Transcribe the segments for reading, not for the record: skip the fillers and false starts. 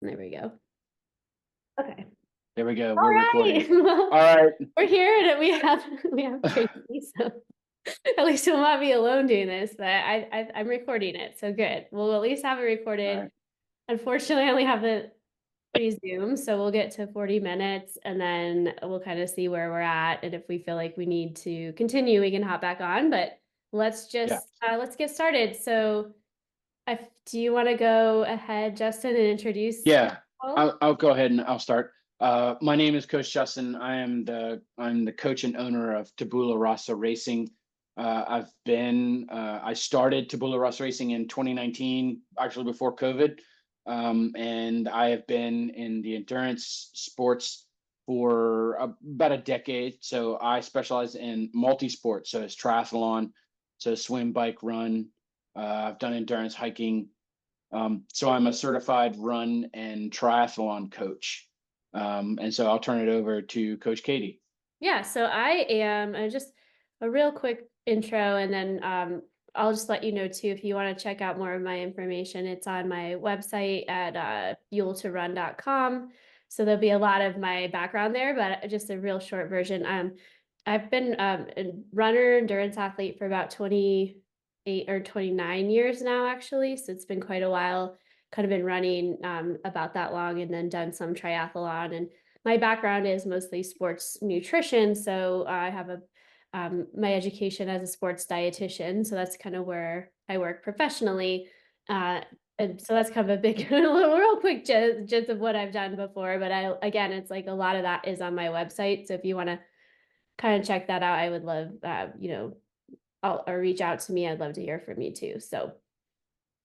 There we go. Okay. There we go. All We're right. recording. Well, All right. we're here and we have Tracy, so at least we'll not be alone doing this, but I'm recording it, so good. We'll at least have it All recorded. right. Unfortunately, I only have the resume, so we'll get to 40 minutes and then we'll kind of see where we're at. And if we feel like we need to continue, we can hop back on. But Yeah. let's get started. So do you want to go ahead, Justin, and introduce Yeah. yourself? I'll go ahead and I'll start. My name is Coach Justin. I'm the coach and owner of Tabula Rasa Racing. I started Tabula Rasa Racing in 2019, actually before COVID. And I have been in the endurance sports for about a decade. So I specialize in multi-sport. So it's triathlon, so swim, bike, run. I've done endurance hiking. So I'm a certified run and triathlon coach. And so I'll turn it over to Coach Katie. Yeah, so I am just a real quick intro, and then I'll just let you know too if you want to check out more of my information. It's on my website at fuel2run.com. So there'll be a lot of my background there, but just a real short version. I've been a runner, endurance athlete for about 28 or 29 years now, actually. So it's been quite a while. Kind of been running about that long, and then done some triathlon. And my background is mostly sports nutrition. So I have my education as a sports dietitian. So that's kind of where I work professionally. Uh, and so that's kind of a big, real quick gist of what I've done before. But again, it's like a lot of that is on my website. So if you want to kind of check that out, I would love, or reach out to me. I'd love to hear from you too. So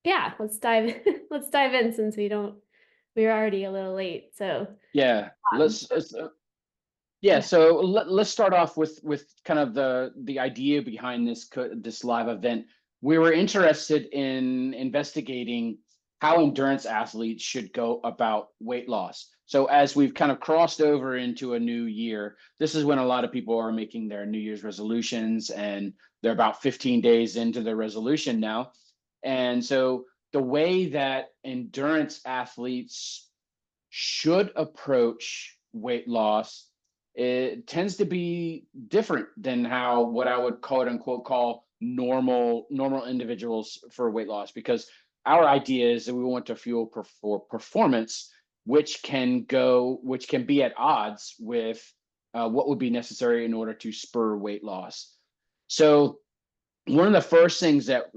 yeah, let's dive in since we're already a little late. So, Yeah, um, yeah. yeah. So let's start off with kind of the idea behind this live event. We were interested in investigating how endurance athletes should go about weight loss. So as we've kind of crossed over into a new year, this is when a lot of people are making their New Year's resolutions, and they're about 15 days into their resolution now. And so the way that endurance athletes should approach weight loss, it tends to be different than how what I would quote unquote call normal individuals for weight loss, because our idea is that we want to fuel for performance, which can be at odds with what would be necessary in order to spur weight loss. So one of the first things that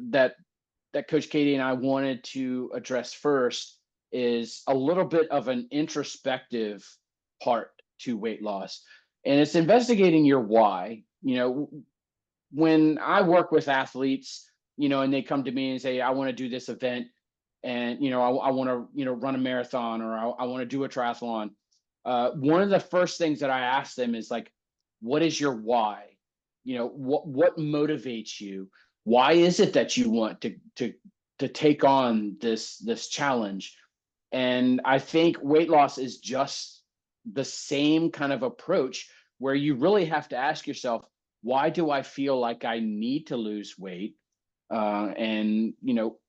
Coach Katie and I wanted to address first is a little bit of an introspective part to weight loss. And it's investigating your why. When I work with athletes, and they come to me and say, I want to do this event, and, I want to, run a marathon, or I want to do a triathlon. One of the first things that I ask them is like, what is your why? What motivates you? Why is it that you want to take on this challenge? And I think weight loss is just the same kind of approach, where you really have to ask yourself, why do I feel like I need to lose weight? And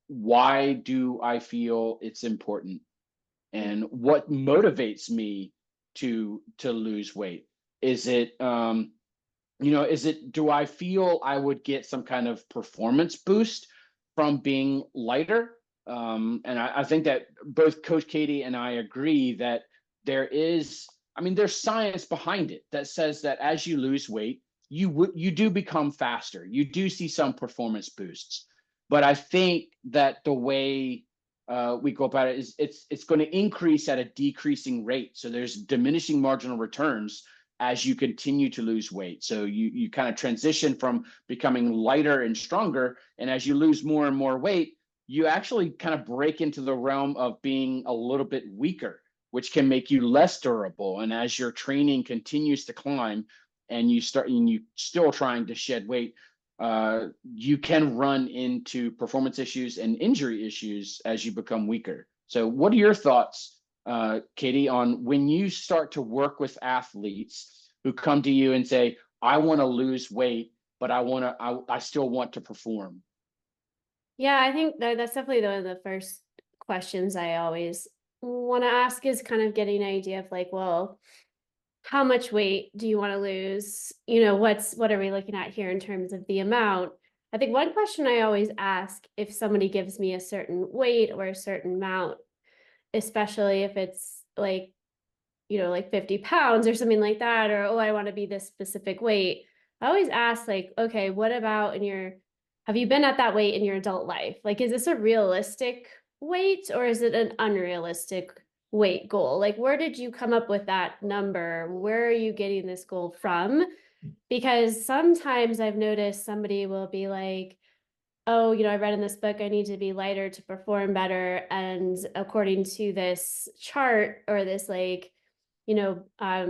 why do I feel it's important? And what motivates me to lose weight? Is it do I feel I would get some kind of performance boost from being lighter? And I think that both Coach Katie and I agree that there's science behind it that says that as you lose weight, you do become faster. You do see some performance boosts. But I think that the way we go about it is it's going to increase at a decreasing rate. So there's diminishing marginal returns as you continue to lose weight. So you kind of transition from becoming lighter and stronger, and as you lose more and more weight, you actually kind of break into the realm of being a little bit weaker, which can make you less durable. And as your training continues to climb, and you still trying to shed weight, you can run into performance issues and injury issues as you become weaker. So what are your thoughts, Katie, on when you start to work with athletes who come to you and say, I want to lose weight, but I still want to perform? Yeah, I think that's definitely one of the first questions I always want to ask is kind of getting an idea of like, well, how much weight do you want to lose? What are we looking at here in terms of the amount? I think one question I always ask if somebody gives me a certain weight or a certain amount, especially if it's like, like 50 pounds or something like that, or, oh, I want to be this specific weight. I always ask, like, okay, what about have you been at that weight in your adult life? Like, is this a realistic weight or is it an unrealistic weight goal? Like, where did you come up with that number? Where are you getting this goal from? Because sometimes I've noticed somebody will be like, oh, I read in this book, I need to be lighter to perform better. And according to this chart or this like,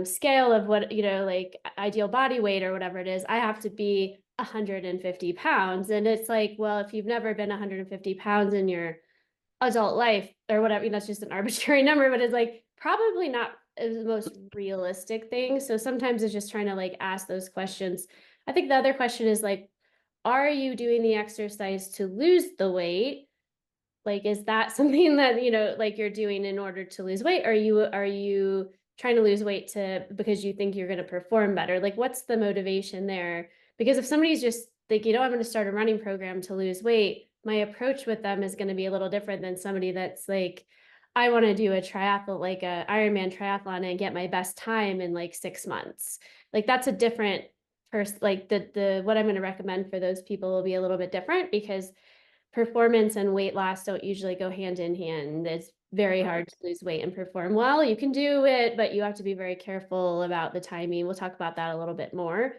scale of what, like ideal body weight or whatever it is, I have to be 150 pounds. And it's like, well, if you've never been 150 pounds in your adult life or whatever, it's just an arbitrary number, but it's like probably not the most realistic thing. So sometimes it's just trying to like ask those questions. I think the other question is like, are you doing the exercise to lose the weight? Like, is that something that, like you're doing in order to lose weight? Are you trying to lose weight because you think you're going to perform better? Like, what's the motivation there? Because if somebody's just like, I'm going to start a running program to lose weight, my approach with them is going to be a little different than somebody that's like, I want to do a triathlon, like a Ironman triathlon and get my best time in like 6 months. Like that's a different person. Like the what I'm going to recommend for those people will be a little bit different because performance and weight loss don't usually go hand in hand. It's very hard to lose weight and perform well. You can do it, but you have to be very careful about the timing. We'll talk about that a little bit more.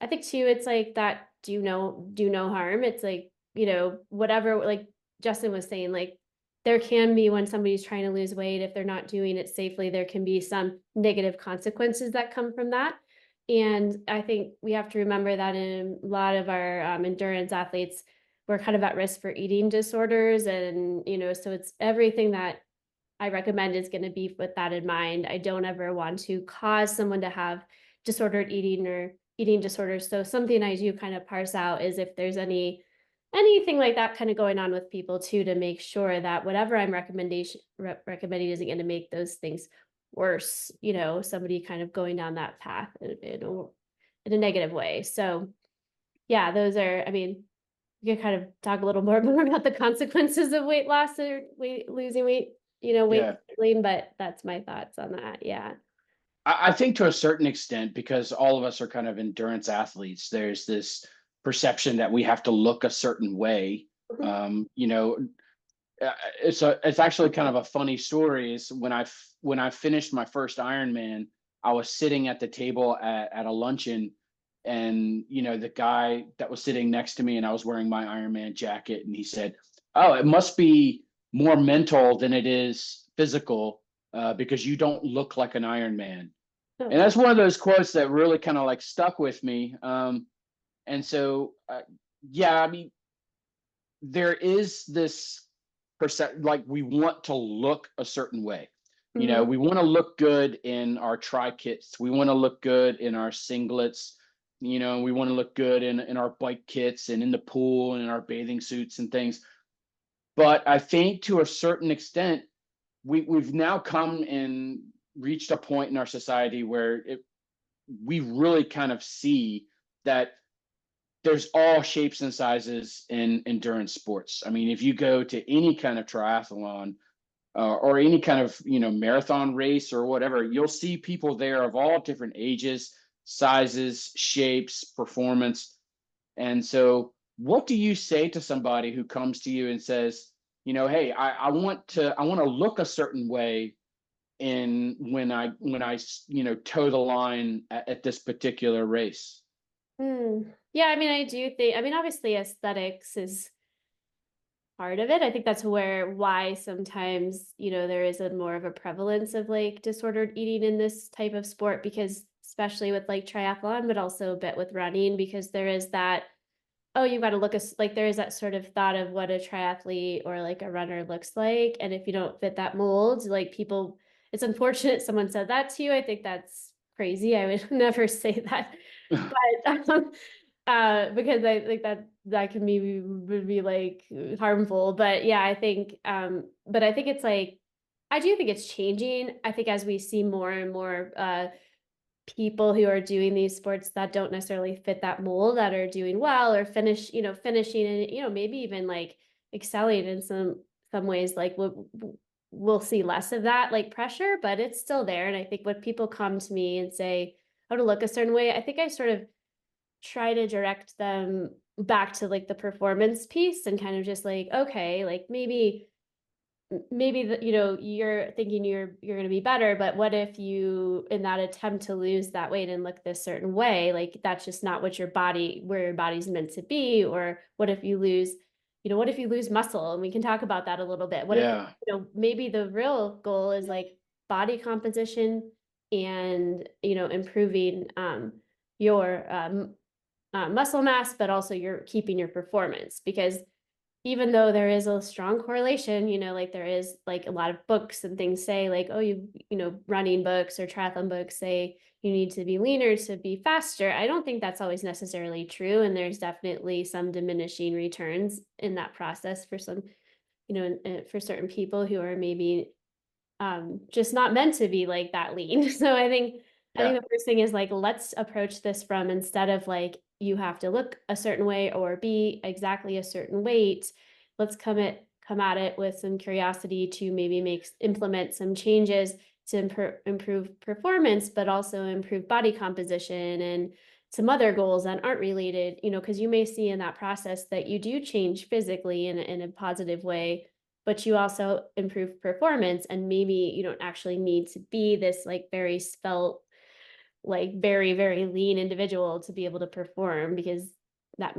I think too, it's like that do no harm. It's like, whatever, like Justin was saying, like there can be when somebody's trying to lose weight, if they're not doing it safely, there can be some negative consequences that come from that. And I think we have to remember that in a lot of our endurance athletes, we're kind of at risk for eating disorders. And, so it's everything that I recommend is going to be with that in mind. I don't ever want to cause someone to have disordered eating or eating disorders. So something I do kind of parse out is if there's anything like that kind of going on with people too, to make sure that whatever I'm recommending isn't going to make those things worse, somebody kind of going down that path in a negative way. So yeah, those are, I mean, you can kind of talk a little more about the consequences of weight loss or losing weight, weight Yeah. gain, but that's my thoughts on that. Yeah. I think to a certain extent, because all of us are kind of endurance athletes, there's this perception that we have to look a certain way. Mhm. Um, you know, it's actually kind of a funny story. Is when I finished my first Ironman, I was sitting at the table at a luncheon, and the guy that was sitting next to me, and I was wearing my Ironman jacket, and he said, "Oh, it must be more mental than it is physical, because you don't look like an Ironman." And Oh, that's one of those quotes that really kind of like stuck with me. And so, yeah, I mean, there is this like we want to look a certain way. mhm. We want to look good in our tri kits. We want to look good in our singlets. We want to look good in our bike kits and in the pool and in our bathing suits and things. But I think to a certain extent, we've now come and reached a point in our society where we really kind of see that there's all shapes and sizes in endurance sports. I mean, if you go to any kind of triathlon, or any kind of marathon race or whatever, you'll see people there of all different ages, sizes, shapes, performance. And so, what do you say to somebody who comes to you and says, hey, I want to look a certain way in when I toe the line at this particular race? Yeah, I mean, I do think, I mean, obviously aesthetics is part of it. I think that's why sometimes, there is a more of a prevalence of like disordered eating in this type of sport, because especially with like triathlon, but also a bit with running, because there is that, oh, you got to look like there is that sort of thought of what a triathlete or like a runner looks like. And if you don't fit that mold, like people, it's unfortunate someone said that to you. I think that's crazy. I would never say that. But because I think that can would be like harmful. But yeah, I think but I think it's like I do think it's changing. I think as we see more and more people who are doing these sports that don't necessarily fit that mold that are doing well or finishing and maybe even like excelling in some ways, like we'll see less of that like pressure, but it's still there. And I think when people come to me and say how to look a certain way, I think I sort of try to direct them back to like the performance piece and kind of just like, okay, like maybe that you're thinking you're going to be better, but what if you, in that attempt to lose that weight and look this certain way, like that's just not what where your body's meant to be? Or what if you lose muscle? And we can talk about that a little bit. What if Yeah. maybe the real goal is like body composition and improving your muscle mass, but also you're keeping your performance, because even though there is a strong correlation, like there is like a lot of books and things say like, oh, running books or triathlon books say you need to be leaner to be faster. I don't think that's always necessarily true. And there's definitely some diminishing returns in that process for some, for certain people who are maybe just not meant to be like that lean. So I think Yeah. the first thing is like, let's approach this from, instead of like you have to look a certain way or be exactly a certain weight, let's come at it with some curiosity to maybe implement some changes to improve performance, but also improve body composition and some other goals that aren't related, because you may see in that process that you do change physically in a positive way, but you also improve performance, and maybe you don't actually need to be this like very spelt, like very, very lean individual to be able to perform, because that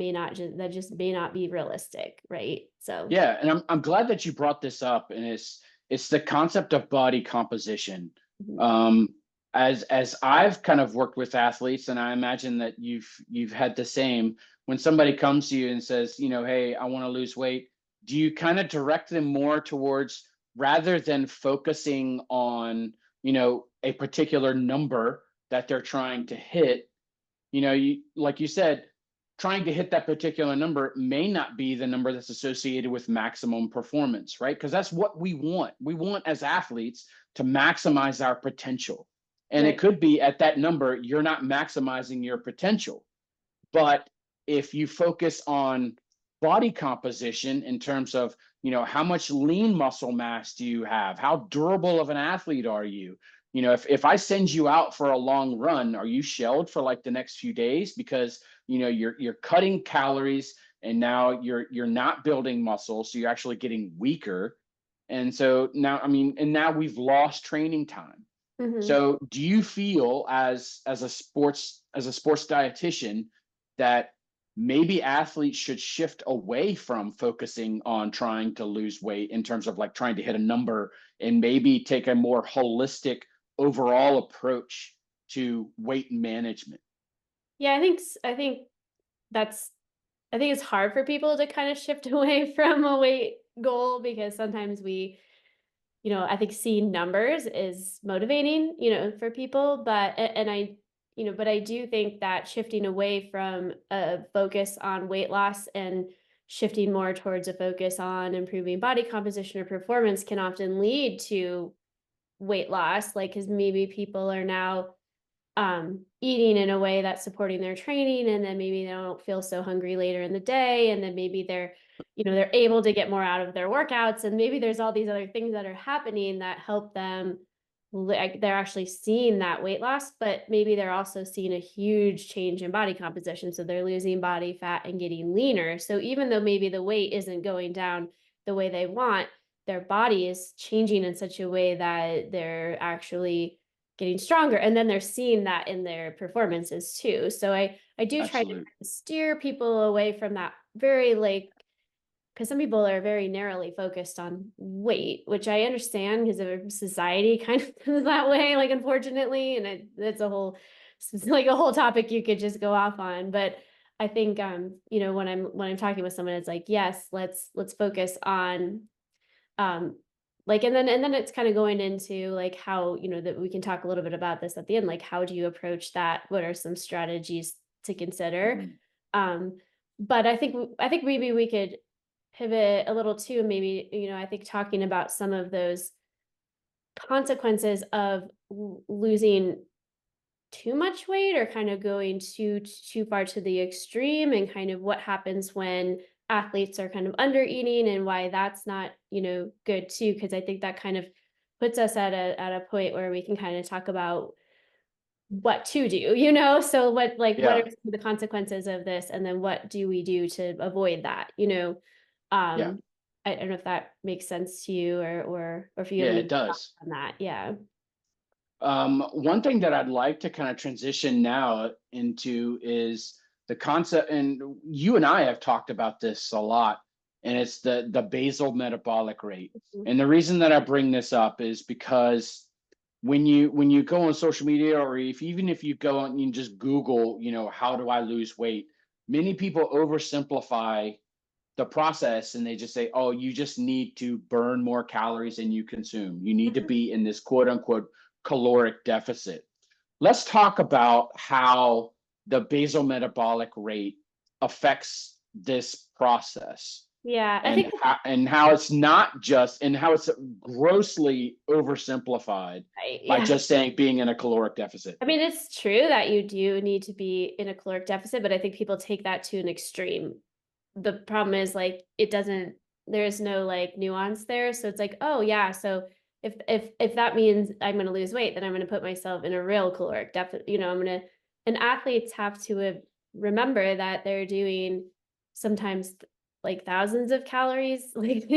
just may not be realistic, right? So Yeah, and I'm glad that you brought this up, and it's the concept of body composition. mhm, Um, as I've kind of worked with athletes, and I imagine that you've had the same. When somebody comes to you and says, hey, I want to lose weight, do you kind of direct them more towards, rather than focusing on, a particular number that they're trying to hit, you like you said, trying to hit that particular number may not be the number that's associated with maximum performance, right? Because that's what we want. We want, as athletes, to maximize our potential. And it right. could be at that number, you're not maximizing your potential. But if you focus on body composition in terms of, how much lean muscle mass do you have? How durable of an athlete are you? If I send you out for a long run, are you shelled for like the next few days because you're cutting calories, and now you're not building muscle, so you're actually getting weaker. And so now, I mean, and now we've lost training time. hmm So do you feel, as a sports dietitian, that maybe athletes should shift away from focusing on trying to lose weight in terms of like trying to hit a number, and maybe take a more holistic overall approach to weight management? Yeah, that's I think it's hard for people to kind of shift away from a weight goal, because sometimes I think seeing numbers is motivating, for people, but I do think that shifting away from a focus on weight loss and shifting more towards a focus on improving body composition or performance can often lead to weight loss, like, because maybe people are now eating in a way that's supporting their training, and then maybe they don't feel so hungry later in the day, and then maybe they're able to get more out of their workouts, and maybe there's all these other things that are happening that help them, like they're actually seeing that weight loss, but maybe they're also seeing a huge change in body composition, so they're losing body fat and getting leaner. So even though maybe the weight isn't going down the way they want, their body is changing in such a way that they're actually getting stronger, and then they're seeing that in their performances too. So I do try to Absolutely. steer people away from that very, like, because some people are very narrowly focused on weight, which I understand because of society kind of is that way, like, unfortunately, and it's it's like a whole topic you could just go off on. But I think when I'm talking with someone, it's like, yes, let's focus on like, and then it's kind of going into like how, that we can talk a little bit about this at the end, like how do you approach that? What are some strategies to consider? Mhm. Um, but I think maybe we could pivot a little too, maybe, I think talking about some of those consequences of losing too much weight or kind of going too far to the extreme, and kind of what happens when athletes are kind of under eating, and why that's not, good too, because I think that kind of puts us at a point where we can kind of talk about what to do, so what are Yeah, some of the consequences of this, and then what do we do to avoid that, yeah, um I don't know if that makes sense to you, or if you have yeah, any it thoughts does. on that. Yeah. One thing that I'd like to kind of transition now into is the concept, and you and I have talked about this a lot, and it's the basal metabolic rate. Mhm. And the reason that I bring this up is because when you go on social media, or even if you go and you just Google, how do I lose weight? Many people oversimplify the process and they just say, oh, you just need to burn more calories than you consume. You need to Mhm. be in this quote unquote caloric deficit. Let's talk about how the basal metabolic rate affects this process, Yeah, I and think how it's not just, and how it's grossly oversimplified by yeah. just saying being in a caloric deficit. I mean, it's true that you do need to be in a caloric deficit, but I think people take that to an extreme. The problem is, like, it doesn't, there's no like nuance there. So it's like, oh yeah, so if that means I'm going to lose weight, then I'm going to put myself in a real caloric deficit. I'm going to, and athletes have to remember that they're doing sometimes like thousands of calories, like,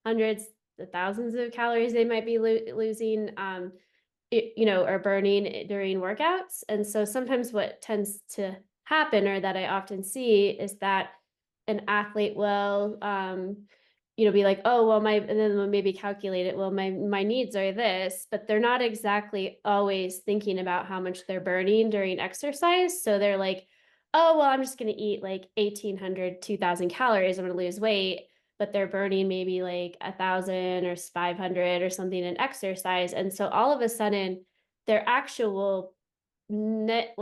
hundreds of thousands of calories they might be losing. Or burning during workouts. And so sometimes what tends to happen, or that I often see, is that an athlete will, be like, oh, well, and then they'll maybe calculate it. Well, my needs are this, but they're not exactly always thinking about how much they're burning during exercise. So they're like, oh, well, I'm just going to eat like 1,800, 2,000 calories. I'm going to lose weight, but they're burning maybe like 1,000 or 500 or something in exercise. And so all of a sudden, their actual net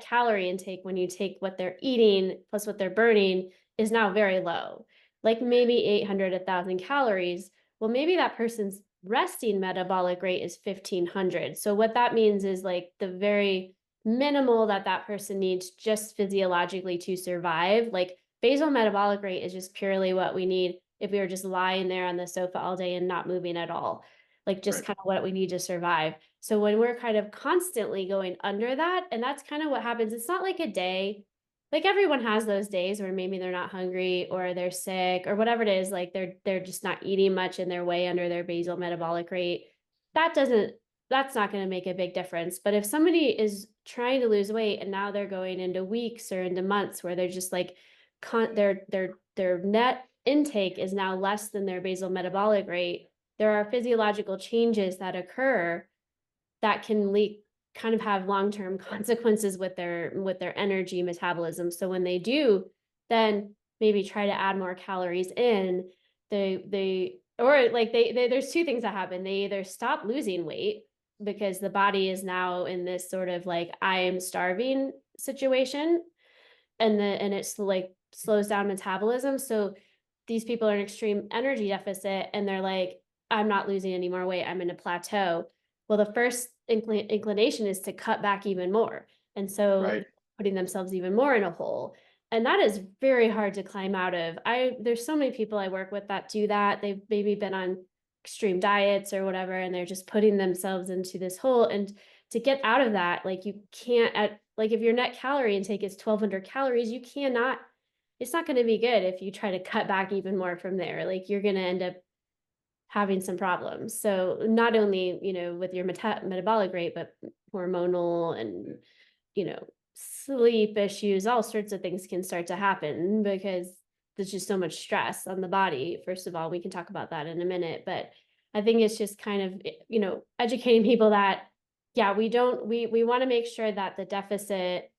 calorie intake, when you take what they're eating plus what they're burning, is now very low, like maybe 800, 1,000 calories. Well, maybe that person's resting metabolic rate is 1,500. So what that means is like the very minimal that that person needs just physiologically to survive. Like, basal metabolic rate is just purely what we need if we were just lying there on the sofa all day and not moving at all, like just Right. kind of what we need to survive. So when we're kind of constantly going under that, and that's kind of what happens, it's not like a day, like everyone has those days where maybe they're not hungry or they're sick or whatever it is, like they're just not eating much and they're way under their basal metabolic rate. That doesn't that's not going to make a big difference. But if somebody is trying to lose weight and now they're going into weeks or into months where they're just like their net intake is now less than their basal metabolic rate, there are physiological changes that occur that can leak kind of have long-term consequences with their energy metabolism. So when they do then maybe try to add more calories in, they or like they there's two things that happen. They either stop losing weight because the body is now in this sort of like I am starving situation, and it's like slows down metabolism. So these people are in extreme energy deficit and they're like, I'm not losing any more weight. I'm in a plateau. Well, the first inclination is to cut back even more. And so Right. putting themselves even more in a hole. And that is very hard to climb out of. There's so many people I work with that do that. They've maybe been on extreme diets or whatever, and they're just putting themselves into this hole. And to get out of that, like you can't like if your net calorie intake is 1,200 calories, you cannot, it's not going to be good if you try to cut back even more from there. Like you're going to end up having some problems. So not only, with your metabolic rate, but hormonal and, sleep issues, all sorts of things can start to happen because there's just so much stress on the body. First of all, we can talk about that in a minute, but I think it's just kind of, educating people that, yeah, we want to make sure that the deficit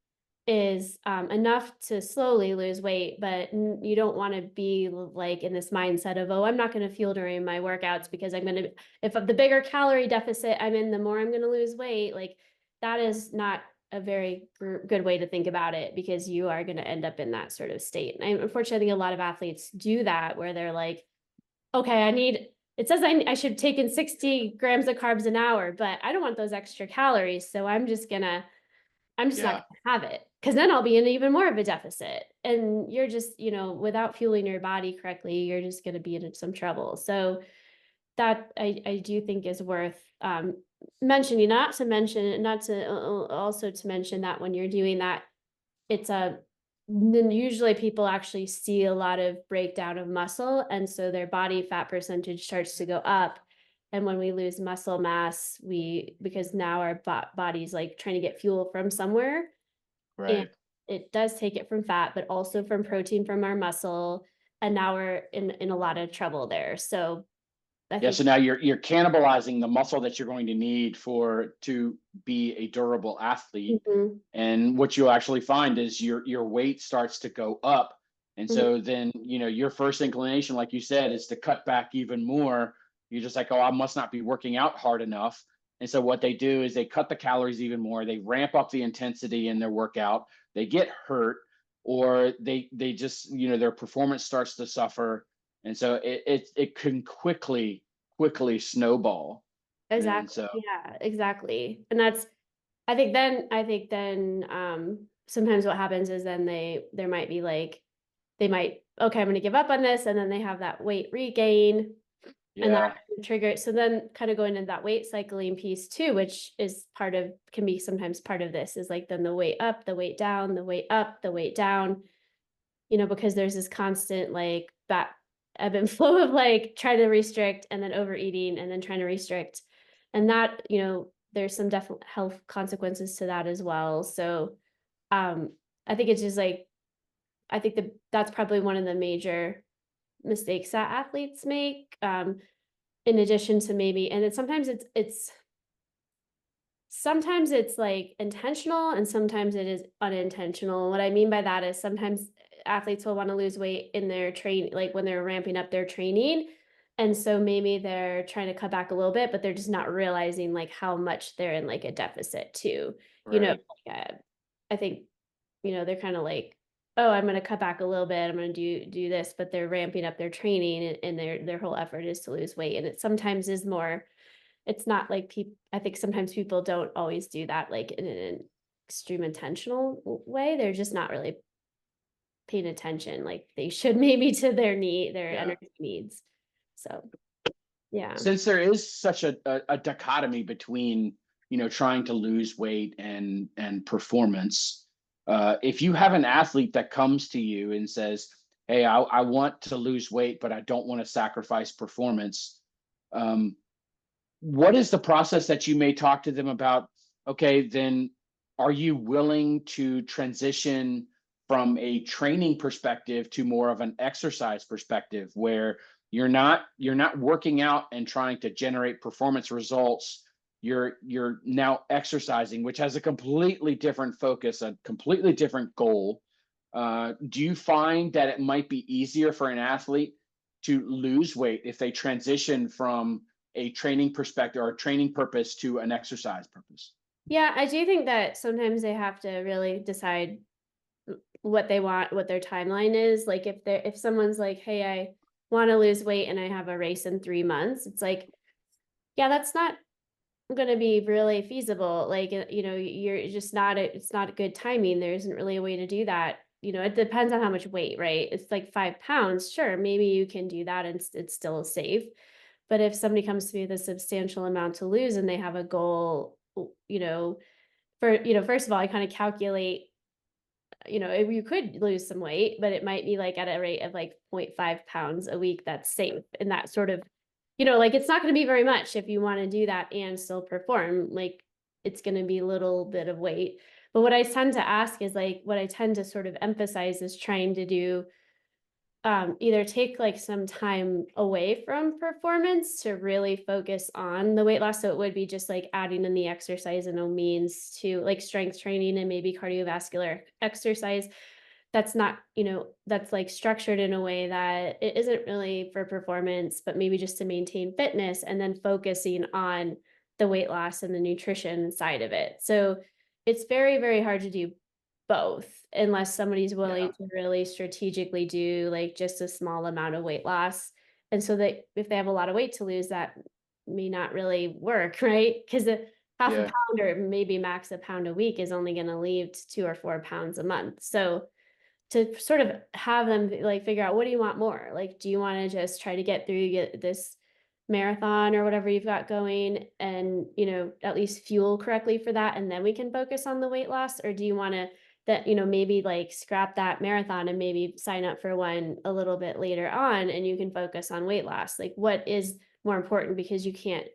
is enough to slowly lose weight, but you don't want to be like in this mindset of, oh, I'm not going to fuel during my workouts because I'm going to, if the bigger calorie deficit I'm in, the more I'm going to lose weight. Like that is not a very good way to think about it, because you are going to end up in that sort of state. And unfortunately, I think a lot of athletes do that where they're like, okay, it says I should take in 60 grams of carbs an hour, but I don't want those extra calories. So I'm just not Yeah. gonna have it because then I'll be in even more of a deficit. And you're just, without fueling your body correctly, you're just gonna be in some trouble. So that I do think is worth mentioning, not to also to mention that when you're doing that, it's a then usually people actually see a lot of breakdown of muscle, and so their body fat percentage starts to go up. And when we lose muscle mass, because now our body's like trying to get fuel from somewhere, and Right. it does take it from fat, but also from protein from our muscle, and now we're in a lot of trouble there. So I Yeah, think. so now you're cannibalizing the muscle that you're going to need to be a durable athlete. Mhm, And what you'll actually find is your weight starts to go up. And mhm, so then, your first inclination, like you said, is to cut back even more. You're just like, oh, I must not be working out hard enough. And so what they do is they cut the calories even more. They ramp up the intensity in their workout. They get hurt, or they just, their performance starts to suffer. And so it can quickly snowball. And exactly. so Yeah, exactly. And that's I think then sometimes what happens is then there might be like they might, okay, I'm gonna give up on this, and then they have that weight regain, and that yeah, can trigger it. So then kind of going into that weight cycling piece too, which is can be sometimes part of this, is like then the weight up, the weight down, the weight up, the weight down, because there's this constant like that ebb and flow of like try to restrict and then overeating and then trying to restrict. And that, there's some definite health consequences to that as well. So um I think it's just like I think that's probably one of the major mistakes that athletes make. In addition to maybe, and then sometimes it's like intentional and sometimes it is unintentional. What I mean by that is sometimes athletes will want to lose weight in their like when they're ramping up their training. And so maybe they're trying to cut back a little bit, but they're just not realizing like how much they're in like a deficit too. You know, right. like, I think, they're kind of like, oh, I'm going to cut back a little bit. I'm going to do this, but they're ramping up their training, and their whole effort is to lose weight. And it sometimes is more, it's not like people, I think sometimes people don't always do that like in an extreme intentional way. They're just not really paying attention like they should maybe to their Yeah. energy needs. So, yeah. Since there is such a dichotomy between, trying to lose weight and performance, if you have an athlete that comes to you and says, hey, I want to lose weight, but I don't want to sacrifice performance, um, what is the process that you may talk to them about? Okay, then are you willing to transition from a training perspective to more of an exercise perspective, where you're not working out and trying to generate performance results? You're now exercising, which has a completely different focus, a completely different goal. Do you find that it might be easier for an athlete to lose weight if they transition from a training perspective or a training purpose to an exercise purpose? Yeah, I do think that sometimes they have to really decide what they want, what their timeline is. Like if someone's like, hey, I want to lose weight and I have a race in 3 months, it's like, yeah, that's not going to be really feasible. Like, you're just it's not a good timing. There isn't really a way to do that. It depends on how much weight, right? It's like 5 pounds. Sure, maybe you can do that and it's still safe. But if somebody comes to me with a substantial amount to lose and they have a goal, first of all, I kind of calculate, if you could lose some weight, but it might be like at a rate of like 0.5 pounds a week that's safe. And that sort of, like it's not going to be very much if you want to do that and still perform. Like it's going to be a little bit of weight. But what I tend to ask is like, what I tend to sort of emphasize is trying to do either take like some time away from performance to really focus on the weight loss. So it would be just like adding in the exercise and no means to like strength training and maybe cardiovascular exercise. That's not, that's like structured in a way that it isn't really for performance, but maybe just to maintain fitness, and then focusing on the weight loss and the nutrition side of it. So it's very, very hard to do both unless somebody's Yeah. willing to really strategically do like just a small amount of weight loss And so that if they have a lot of weight to lose, that may not really work, right? Because a half a Yeah. pound or maybe max a pound a week is only going to leave 2 or 4 pounds a month. So to sort of have them like figure out, what do you want more? Like, do you want to just try to get through get this marathon or whatever you've got going and, at least fuel correctly for that, and then we can focus on the weight loss? Or do you want to that, maybe like scrap that marathon and maybe sign up for one a little bit later on and you can focus on weight loss? Like, what is more important? Because you can't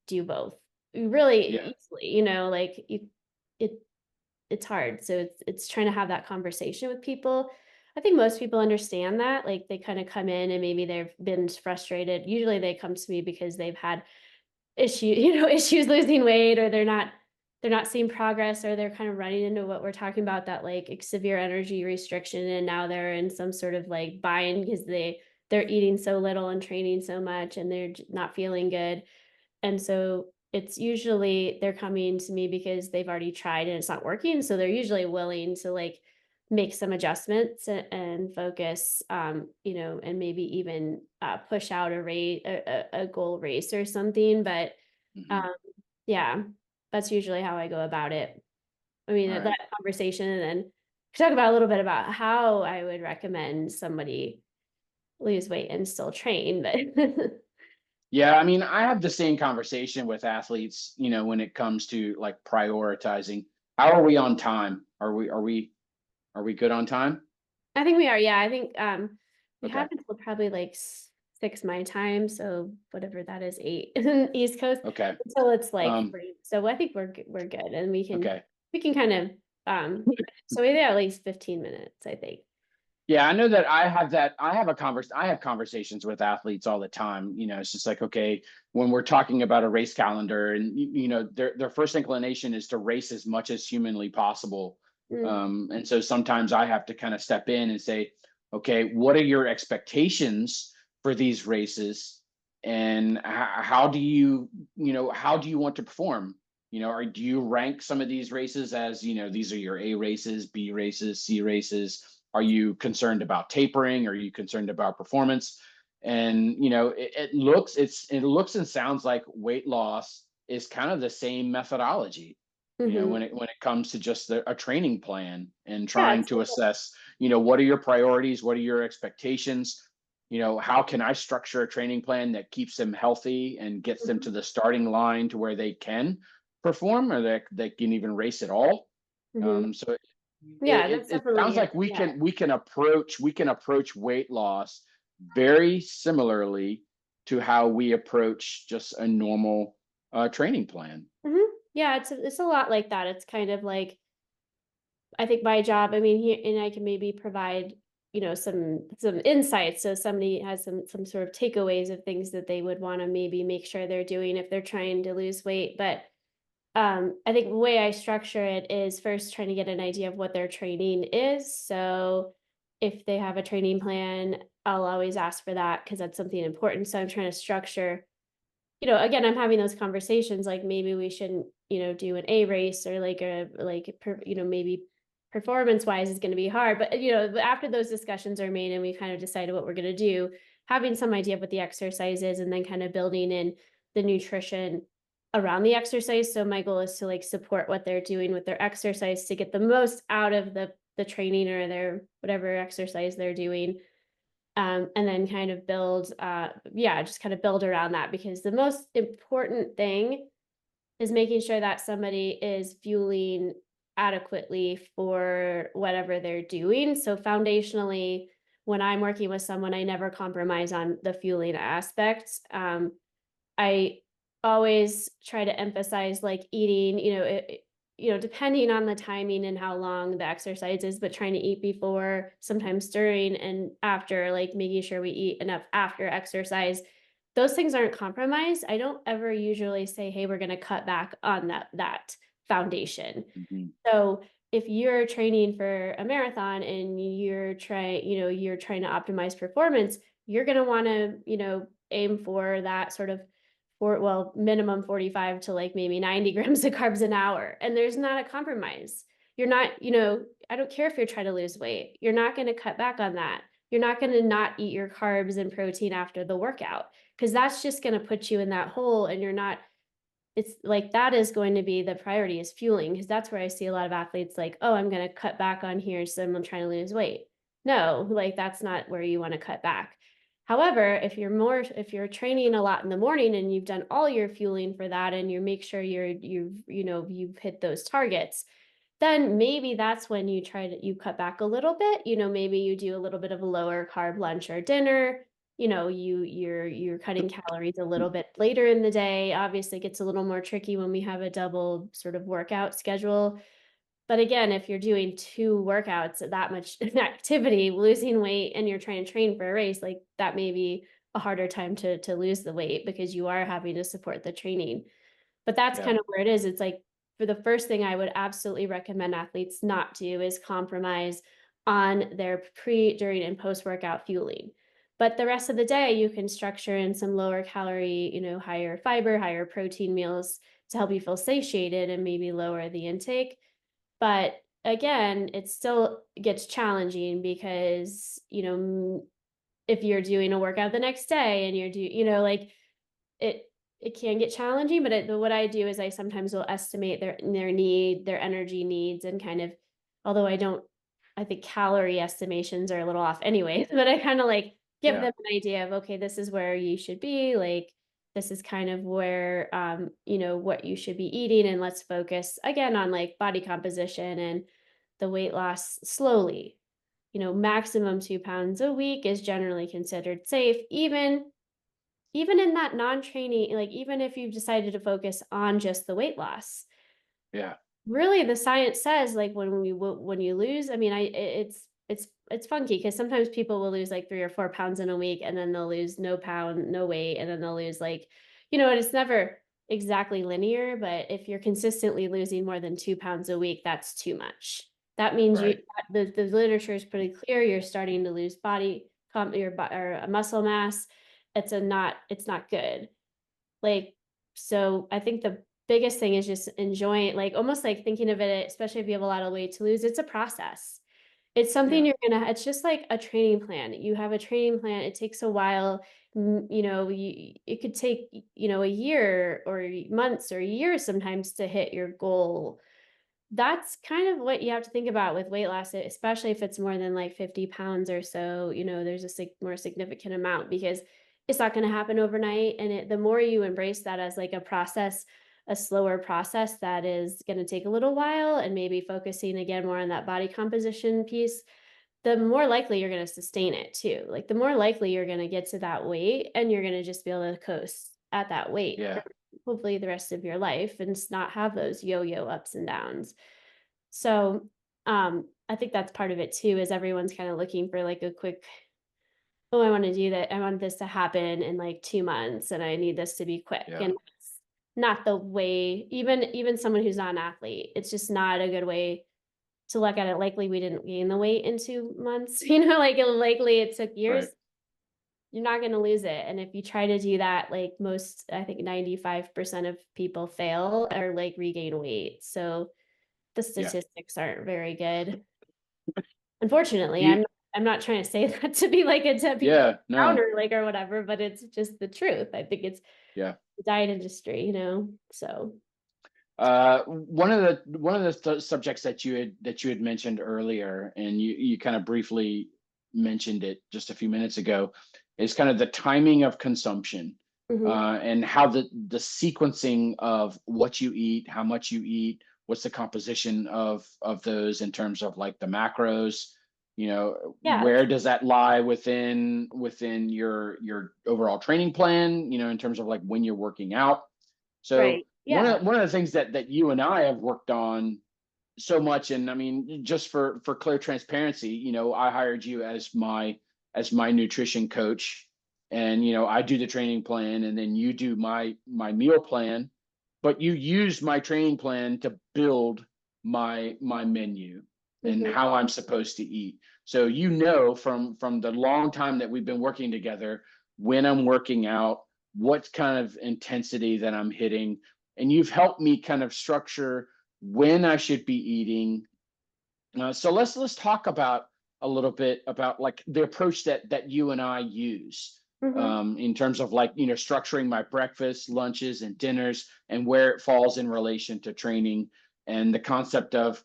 do both Yeah. really easily, like it it's hard. So it's trying to have that conversation with people. I think most people understand that. Like, they kind of come in and maybe they've been frustrated. Usually they come to me because they've had issues losing weight, or they're not seeing progress, or they're kind of running into what we're talking about, that like severe energy restriction, and now they're in some sort of like bind because they're eating so little and training so much and they're not feeling good. And so it's usually they're coming to me because they've already tried and it's not working. So they're usually willing to like make some adjustments and focus, and maybe even push out a goal race or something. But Mhm. um, yeah, that's usually how I go about it. I mean, All that right. conversation, and then talk about a little bit about how I would recommend somebody lose weight and still train. But Yeah, I mean, I have the same conversation with athletes, when it comes to like prioritizing. How are we on time? Are we good on time? I think we are, yeah, I think, we Okay. have until probably, like, 6 my time, so whatever that is, 8 East Coast, Okay. until it's, like, Um, 3. So I think we're good, and okay. we can kind of, so we have at least 15 minutes, I think. Yeah, I know that I have conversations with athletes all the time. It's just like, okay, when we're talking about a race calendar, and their first inclination is to race as much as humanly possible. Mm, And so sometimes I have to kind of step in and say, okay, what are your expectations for these races? And how do you want to perform? Or do you rank some of these races as, these are your A races, B races, C races? Are you concerned about tapering? Are you concerned about performance? And it looks and sounds like weight loss is kind of the same methodology. mhm. When it comes to just a training plan and Yeah, trying it's to assess, what are your priorities, what are your expectations, how can I structure a training plan that keeps them healthy and gets them mhm, to the starting line to where they can perform, or that they can even race at all. mhm. So it, Yeah, it that's it sounds definitely, like we yeah. can we can approach weight loss very similarly to how we approach just a normal training plan. Mhm. Yeah, it's a lot like that. It's kind of like, I think my job, I mean, here, and I can maybe provide, some insights. So somebody has some sort of takeaways of things that they would want to maybe make sure they're doing if they're trying to lose weight. But I think the way I structure it is first trying to get an idea of what their training is. So if they have a training plan, I'll always ask for that because that's something important. So I'm trying to structure, again, I'm having those conversations, like maybe we shouldn't, do an A race, or maybe performance wise is going to be hard. But, after those discussions are made and we kind of decided what we're going to do, having some idea of what the exercise is, and then kind of building in the nutrition around the exercise. So my goal is to like support what they're doing with their exercise to get the most out of the training or their whatever exercise they're doing, and then kind of build, yeah, just kind of build around that, because the most important thing is making sure that somebody is fueling adequately for whatever they're doing. So foundationally, when I'm working with someone, I never compromise on the fueling aspect. I always try to emphasize like eating, depending on the timing and how long the exercise is, but trying to eat before, sometimes during and after, like making sure we eat enough after exercise. Those things aren't compromised. I don't ever usually say, hey, we're going to cut back on that foundation. Mhm. So if you're training for a marathon and you're trying to optimize performance, you're going to want to, aim for that sort of minimum 45 to like maybe 90 grams of carbs an hour. And there's not a compromise. You're not, I don't care if you're trying to lose weight. You're not going to cut back on that. you're not going to not eat your carbs and protein after the workout, because that's just going to put you in that hole, and you're not, it's like that is going to be the priority, is fueling, because that's where I see a lot of athletes like, oh, I'm going to cut back on here, so I'm trying to lose weight. No, like that's not where you want to cut back. However, if you're training a lot in the morning and you've done all your fueling for that, and you make sure you've hit those targets, then maybe that's when you cut back a little bit. Maybe you do a little bit of a lower carb lunch or dinner. You're cutting calories a little bit later in the day. Obviously, it gets a little more tricky when we have a double sort of workout schedule. But again, if you're doing 2 workouts, that much activity, losing weight, and you're trying to train for a race, like that may be a harder time to lose the weight, because you are having to support the training. But that's Yeah. kind of where it is. It's like, for the first thing, I would absolutely recommend athletes not do is compromise on their pre, during, and post-workout fueling. But the rest of the day, you can structure in some lower calorie, higher fiber, higher protein meals to help you feel satiated and maybe lower the intake. But again, it still gets challenging because, if you're doing a workout the next day and like it it can get challenging. But what I do is I sometimes will estimate their energy needs, and kind of, although I think calorie estimations are a little off anyways, but I kind of like give Yeah. them an idea of, okay, this is where you should be, like this is kind of where what you should be eating, and let's focus again on like body composition and the weight loss slowly. Maximum 2 pounds a week is generally considered safe, even in that non-training, like even if you've decided to focus on just the weight loss. Yeah. Really, the science says, like when you lose, I mean, it's funky, because sometimes people will lose like 3 or 4 pounds in a week, and then they'll lose no weight, and then they'll lose like, and it's never exactly linear. But if you're consistently losing more than 2 pounds a week, that's too much. That means Right. the literature is pretty clear. You're starting to lose or muscle mass. It's not good. Like, so I think the biggest thing is just enjoying, like almost like thinking of it, especially if you have a lot of weight to lose, it's a process. It's something Yeah. it's just like a training plan. You have a training plan, it takes a while. It could take, a year or months or years sometimes to hit your goal. That's kind of what you have to think about with weight loss, especially if it's more than like 50 pounds or so. There's a more significant amount, because it's not going to happen overnight. And the more you embrace that as like a process, a slower process that is going to take a little while, and maybe focusing again more on that body composition piece, the more likely you're going to sustain it too. Like the more likely you're going to get to that weight, and you're going to just be able to coast at that weight for Yeah. hopefully the rest of your life, and not have those yo-yo ups and downs. So, I think that's part of it too, is everyone's kind of looking for like a quick, oh, I want to do that. I want this to happen in like 2 months, and I need this to be quick. Yeah. And it's not the way, even someone who's not an athlete, it's just not a good way to look at it. Likely we didn't gain the weight in 2 months, like likely it took Right. years. You're not going to lose it. And if you try to do that, like I think 95% of people fail or like regain weight. So the Yeah. statistics aren't very good. Unfortunately, You, I'm not trying to say that to be like to be yeah. No. counter, like, or whatever, but it's just the truth. I think it's Yeah. the diet industry, so. One of the subjects that you had mentioned earlier, and you kind of briefly mentioned it just a few minutes ago, is kind of the timing of consumption, Mhm. and how the sequencing of what you eat, how much you eat, what's the composition of those in terms of like the macros. Yeah, Where does that lie within your overall training plan? In terms of like when you're working out. So right. Yeah. one of the things that you and I have worked on so much, and I mean, just for clear transparency, I hired you as my nutrition coach, and I do the training plan, and then you do my meal plan, but you use my training plan to build my menu and Mhm. how I'm supposed to eat. So from the long time that we've been working together, when I'm working out, what kind of intensity that I'm hitting, and you've helped me kind of structure when I should be eating. So let's talk about a little bit about like the approach that you and I use Mhm. in terms of like, structuring my breakfast, lunches, and dinners, and where it falls in relation to training, and the concept of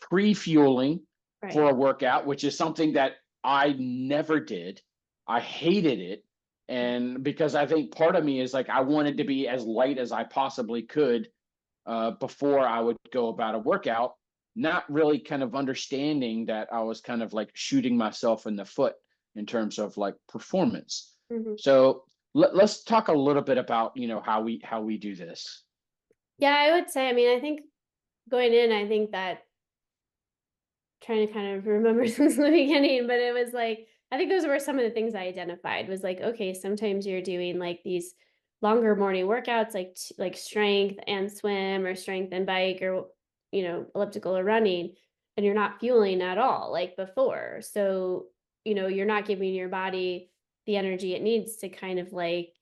pre-fueling for Right. a workout, which is something that I never did. I hated it. And because I think part of me is like I wanted to be as light as I possibly could before I would go about a workout, not really kind of understanding that I was kind of like shooting myself in the foot in terms of like performance. Mhm. So let's talk a little bit about how we do this. Yeah, I would say, I mean, I think going in, I think that trying to kind of remember since the beginning, but it was like, I think those were some of the things I identified was like, okay, sometimes you're doing like these longer morning workouts, like like strength and swim or strength and bike or elliptical or running, and you're not fueling at all like before. So you're not giving your body the energy it needs to kind of like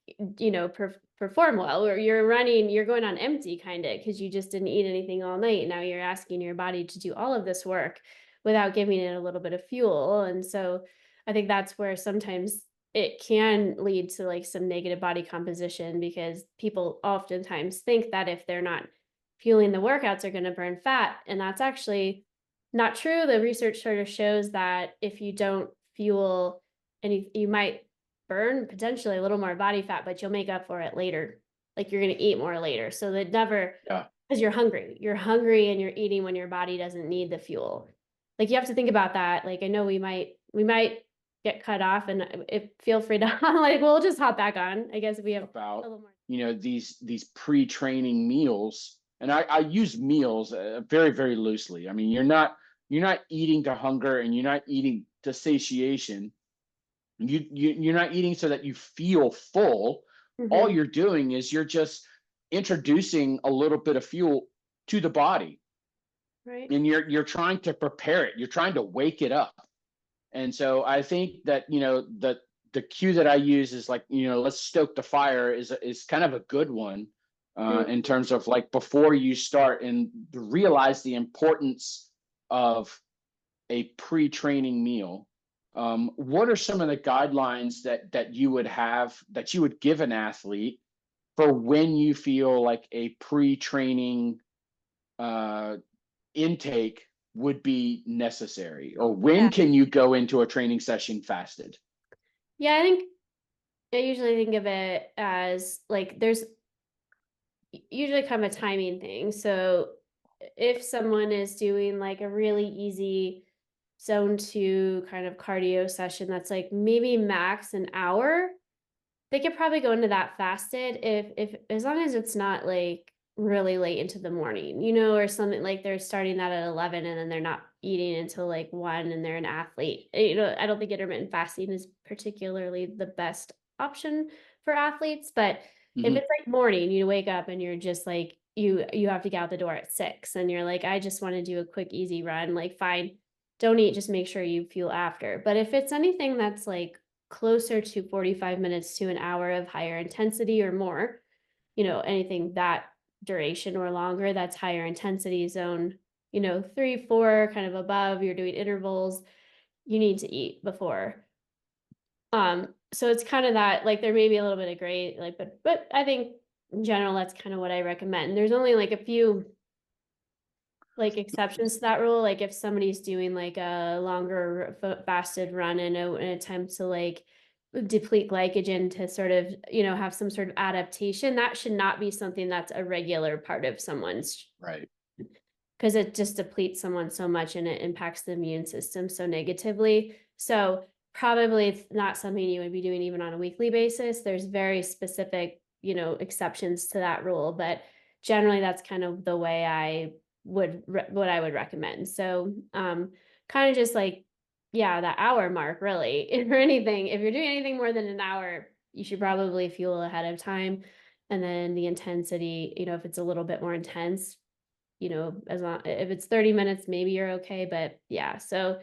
perform well, or you're running, you're going on empty kind of because you just didn't eat anything all night. Now you're asking your body to do all of this work without giving it a little bit of fuel. And so I think that's where sometimes it can lead to like some negative body composition because people oftentimes think that if they're not fueling the workouts are going to burn fat. And that's actually not true. The research sort of shows that if you don't fuel and you might burn potentially a little more body fat, but you'll make up for it later. Like you're going to eat more later. So that never, Yeah. because you're hungry. You're hungry and you're eating when your body doesn't need the fuel. Like, you have to think about that. Like, I know we might get cut off and if feel free to like, we'll just hop back on, I guess, if we have a About little more. these pre-training meals, and I use meals very loosely. I mean, you're not eating to hunger, and you're not eating to satiation. You're not eating so that you feel full. All Mhm. you're doing is you're just introducing a little bit of fuel to the body, Right. and you're trying to prepare it, you're trying to wake it up. And so I think that the cue that I use is like, let's stoke the fire is kind of a good one in Mhm. terms of like before you start, and realize the importance of a pre-training meal. What are some of the guidelines that you would have, that you would give an athlete for when you feel like a pre-training uh, intake would be necessary, or when Yeah. can you go into a training session fasted? Yeah, I think I usually think of it as like there's usually kind of a timing thing. So if someone is doing like a really easy zone 2 kind of cardio session that's like maybe max an hour, they could probably go into that fasted if as long as it's not like really late into the morning, or something like they're starting that at 11 and then they're not eating until like 1 and they're an athlete. I don't think intermittent fasting is particularly the best option for athletes, but if Hmm. it's like morning, you wake up and you're just like you have to get out the door at 6 and you're like I just want to do a quick easy run, like fine. Don't eat, just make sure you fuel after. But if it's anything that's like closer to 45 minutes to an hour of higher intensity or more, anything that duration or longer, that's higher intensity zone, 3, 4, kind of above, you're doing intervals, you need to eat before. So it's kind of that, like there may be a little bit of gray, like, but I think in general, that's kind of what I recommend. There's only like a few like exceptions to that rule. Like if somebody's doing like a longer fasted run in an attempt to like deplete glycogen to sort of, have some sort of adaptation, that should not be something that's a regular part of someone's, Right. because it just depletes someone so much and it impacts the immune system so negatively. So probably it's not something you would be doing even on a weekly basis. There's very specific, exceptions to that rule, but generally that's kind of the way I would what I would recommend. So kind of just like yeah, that hour mark really. If for anything, if you're doing anything more than an hour, you should probably fuel ahead of time. And then the intensity, if it's a little bit more intense, as long if it's 30 minutes, maybe you're okay. But yeah, so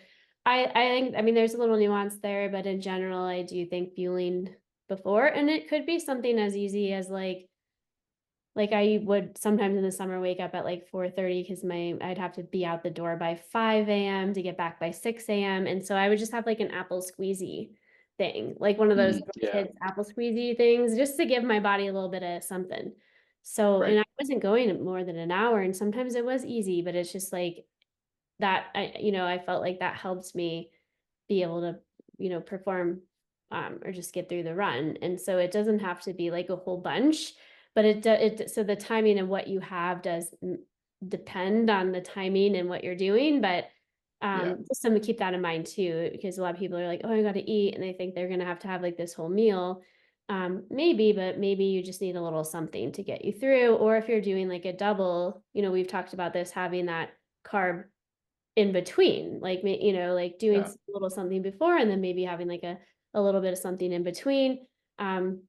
I think, I mean, there's a little nuance there, but in general, I do think fueling before, and it could be something as easy as like Like I would sometimes in the summer wake up at like 4:30 because I'd have to be out the door by 5 a.m. to get back by 6 a.m. And so I would just have like an apple squeezy thing, like one of those little Yeah, kids apple squeezy things, just to give my body a little bit of something. So, right. and I wasn't going more than an hour, and sometimes it was easy, but it's just like that, I felt like that helps me be able to, perform, or just get through the run. And so it doesn't have to be like a whole bunch, but so the timing and what you have does depend on the timing and what you're doing. But Yeah, just something to keep that in mind too, because a lot of people are like, oh, I got to eat, and they think they're going to have like this whole meal. Maybe, but maybe you just need a little something to get you through. Or if you're doing like a double, we've talked about this, having that carb in between, like, like doing yeah, a little something before and then maybe having like a little bit of something in between. Um,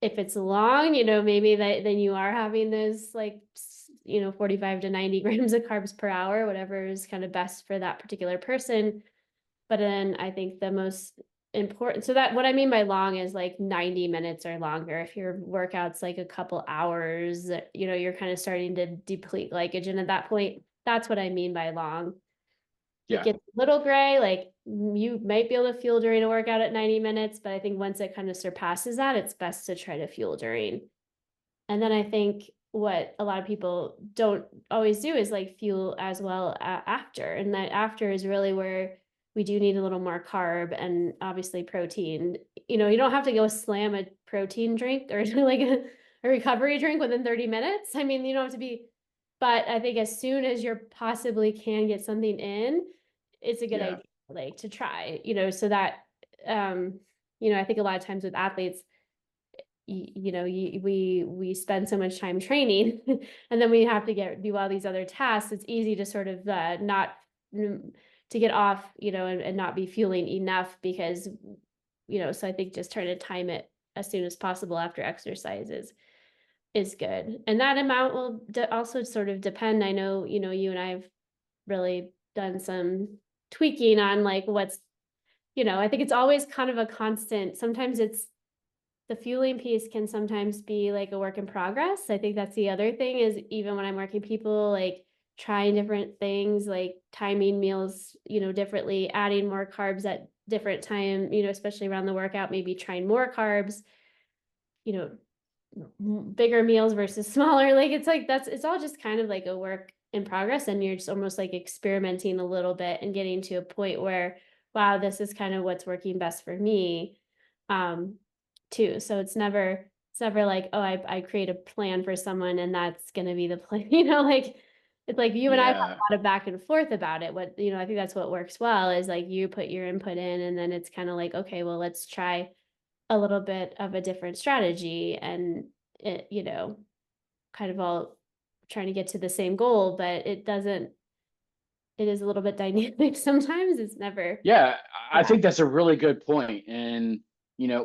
if it's long, maybe that then you are having those like, 45 to 90 grams of carbs per hour, whatever is kind of best for that particular person. But then I think the most important, so that what I mean by long is like 90 minutes or longer. If your workout's like a couple hours, you're kind of starting to deplete glycogen at that point. That's what I mean by long. It yeah, gets a little gray, like you might be able to fuel during a workout at 90 minutes, but I think once it kind of surpasses that, it's best to try to fuel during. And then I think what a lot of people don't always do is like fuel as well after. And that after is really where we do need a little more carb and obviously protein. You don't have to go slam a protein drink or like a recovery drink within 30 minutes. I mean, you don't have to be, but I think as soon as you possibly can get something in, it's a good yeah, idea, like to try, so that, um, I think a lot of times with athletes, we spend so much time training and then we have to do all these other tasks. It's easy to sort of not to get off, and not be fueling enough because, so I think just trying to time it as soon as possible after exercises is good. And that amount will also sort of depend. I know, you and I have really done some tweaking on like what's, I think it's always kind of a constant. Sometimes it's the fueling piece can sometimes be like a work in progress. I think that's the other thing is even when I'm working people, like trying different things, like timing meals, differently, adding more carbs at different time, especially around the workout, maybe trying more carbs, you know, bigger meals versus smaller. Like it's like it's all just kind of like a work in progress, and you're just almost like experimenting a little bit and getting to a point where, wow, this is kind of what's working best for me. Um, too. So it's never like, oh, I create a plan for someone and that's gonna be the plan, like it's like you and I've had yeah, a lot of back and forth about it. What, I think that's what works well is like you put your input in and then it's kind of like, okay, well, let's try a little bit of a different strategy and it, kind of all trying to get to the same goal, but it is a little bit dynamic sometimes. It's never. yeah. I think that's a really good point. And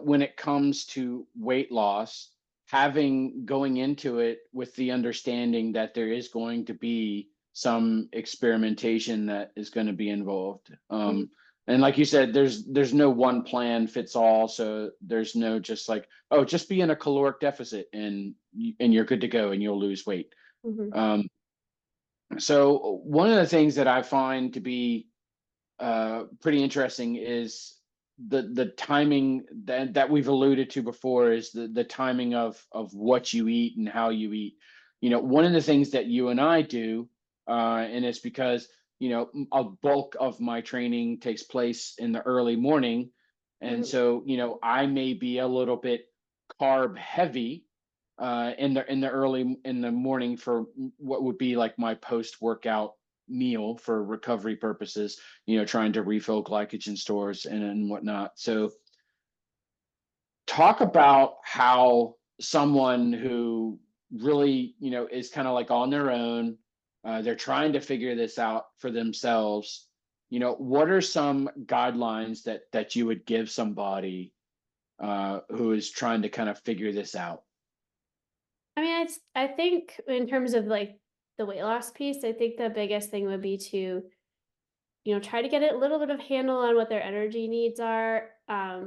when it comes to weight loss, having going into it with the understanding that there is going to be some experimentation that is going to be involved. Mhm. And like you said, there's no one plan fits all. So there's no just like, oh, just be in a caloric deficit and you're good to go and you'll lose weight. Mhm. Um, so one of the things that I find to be pretty interesting is the timing that we've alluded to before is the timing of what you eat and how you eat. One of the things that you and I do, and it's because a bulk of my training takes place in the early morning, and Mhm. so I may be a little bit carb heavy in the early in the morning for what would be like my post workout meal for recovery purposes, trying to refill glycogen stores and whatnot. So talk about how someone who really, is kind of like on their own, they're trying to figure this out for themselves. What are some guidelines that you would give somebody who is trying to kind of figure this out? I mean, I think in terms of like the weight loss piece, I think the biggest thing would be to, try to get a little bit of handle on what their energy needs are,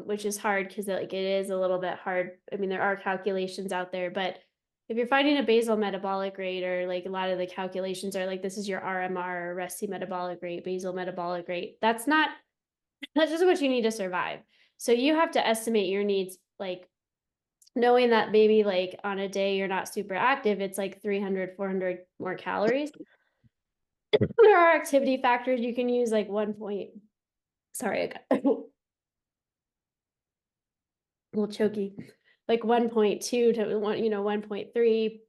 which is hard because like it is a little bit hard. I mean, there are calculations out there, but if you're finding a basal metabolic rate, or like a lot of the calculations are like, this is your RMR, or resting metabolic rate, basal metabolic rate. That's just what you need to survive. So you have to estimate your needs, like knowing that maybe like on a day you're not super active, it's like 300, 400 more calories. There are activity factors you can use, like sorry, I got a little choky, like 1.2 to 1.3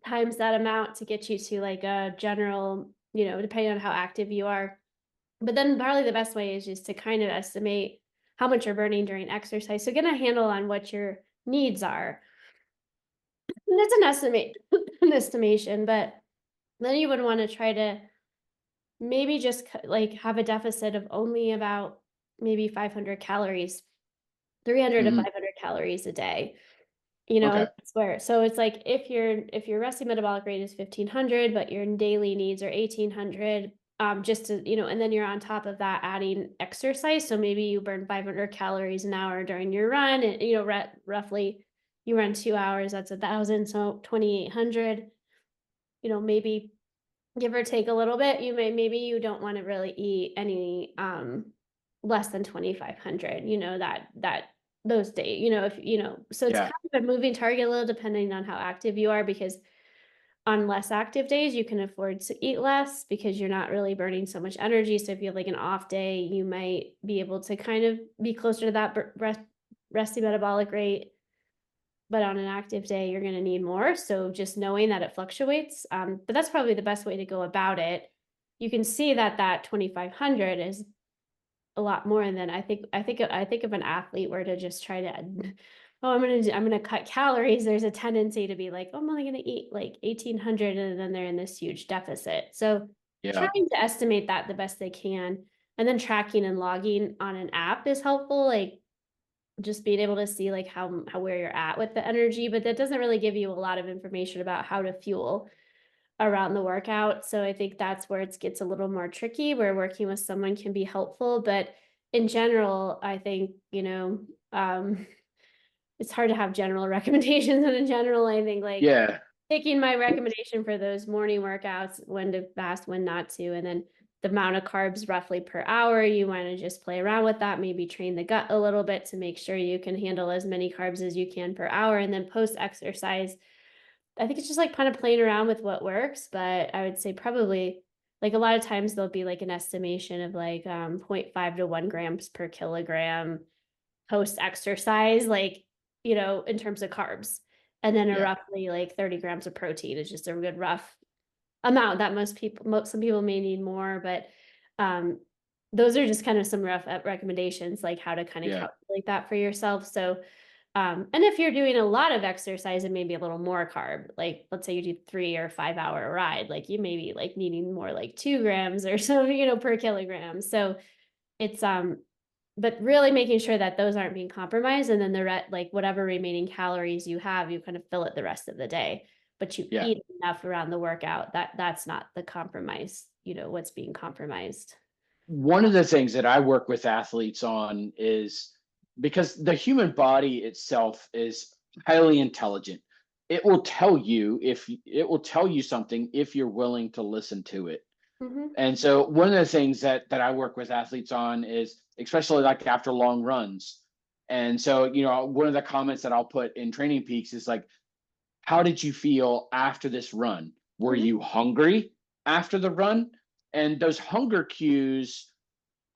times that amount to get you to like a general, depending on how active you are. But then probably the best way is just to kind of estimate how much you're burning during exercise. So get a handle on what your needs are. And it's an estimation, but then you would want to try to maybe just like have a deficit of only about maybe 500 calories, 300 to Mhm. 500 calories a day. Okay. And that's where, so it's like if your resting metabolic rate is 1500, but your daily needs are 1800, just to, and then you're on top of that adding exercise. So maybe you burn 500 calories an hour during your run, and, roughly you run 2 hours, that's 1,000. So 2,800, maybe give or take a little bit, maybe you don't want to really eat any, less than 2,500, that those days, if, so it's Yeah. kind of a moving target a little depending on how active you are, because on less active days, you can afford to eat less because you're not really burning so much energy. So if you have like an off day, you might be able to kind of be closer to that resting metabolic rate. But on an active day, you're going to need more. So just knowing that it fluctuates. But that's probably the best way to go about it. You can see that that 2,500 is a lot more than I think if an athlete were to just try to, oh, I'm gonna cut calories. There's a tendency to be like, oh, I'm only gonna eat like 1,800, and then they're in this huge deficit. So Yeah. trying to estimate that the best they can, and then tracking and logging on an app is helpful. Like just being able to see like how where you're at with the energy, but that doesn't really give you a lot of information about how to fuel around the workout. So I think that's where it gets a little more tricky, where working with someone can be helpful. But in general, I think, it's hard to have general recommendations. And in general, I think like Yeah. taking my recommendation for those morning workouts, when to fast, when not to, and then the amount of carbs roughly per hour, you want to just play around with that, maybe train the gut a little bit to make sure you can handle as many carbs as you can per hour. And then post exercise, I think it's just like kind of playing around with what works, but I would say probably like a lot of times there'll be like an estimation of like 0.5 to 1 grams per kilogram post exercise, like, in terms of carbs. And then a Yeah. roughly like 30 grams of protein is just a good rough amount that some people may need more, but um, those are just kind of some rough recommendations, like how to kind of Yeah. calculate that for yourself. So, and if you're doing a lot of exercise and maybe a little more carb, like let's say you do 3 or 5 hour ride, like you may be like needing more like 2 grams or so, per kilogram. So it's but really making sure that those aren't being compromised, and then like whatever remaining calories you have, you kind of fill it the rest of the day, but you Yeah. eat enough around the workout, that's not the compromise, what's being compromised. One of the things that I work with athletes on is because the human body itself is highly intelligent. It will tell you something if you're willing to listen to it. Mm-hmm. And so one of the things that I work with athletes on is especially like after long runs. And so, one of the comments that I'll put in Training Peaks is like, how did you feel after this run? Were Mm-hmm. you hungry after the run? And those hunger cues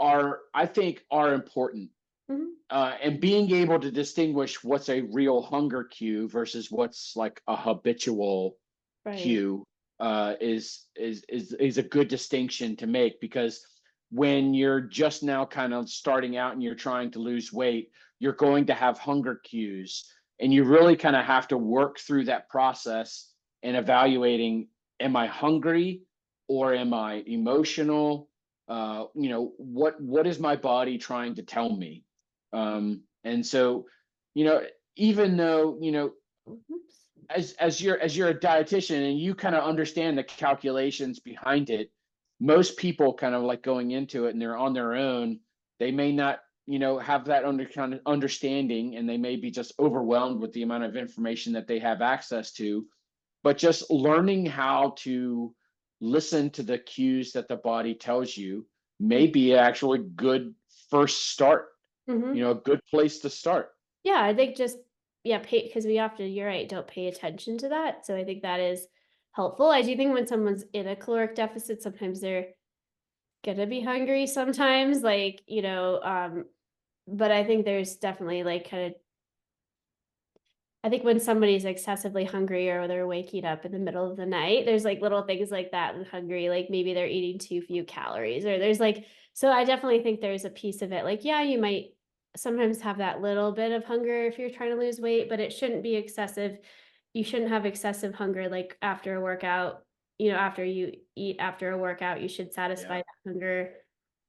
I think, are important. Mm-hmm. And being able to distinguish what's a real hunger cue versus what's like a habitual Right. cue is a good distinction to make, because when you're just now kind of starting out and you're trying to lose weight, you're going to have hunger cues, and you really kind of have to work through that process and evaluating, am I hungry or am I emotional? What is my body trying to tell me? And so, you know, even though, Oops. as you're a dietitian and you kind of understand the calculations behind it, most people kind of like going into it and they're on their own, they may not, have that kind of understanding, and they may be just overwhelmed with the amount of information that they have access to. but just learning how to listen to the cues that the body tells you may be actually good first start, Mhm. a good place to start. Yeah, I think just yeah, pay because we often, you're right, don't pay attention to that. So I think that is helpful. I do think when someone's in a caloric deficit, sometimes they're gonna be hungry sometimes, like, but I think there's definitely like kind of I think when somebody's excessively hungry or they're waking up in the middle of the night, there's like little things like that with hungry, like maybe they're eating too few calories or there's like, so I definitely think there's a piece of it. Like, yeah, you might sometimes have that little bit of hunger if you're trying to lose weight, but it shouldn't be excessive. You shouldn't have excessive hunger like after a workout, after you eat after a workout, you should satisfy Yeah. that hunger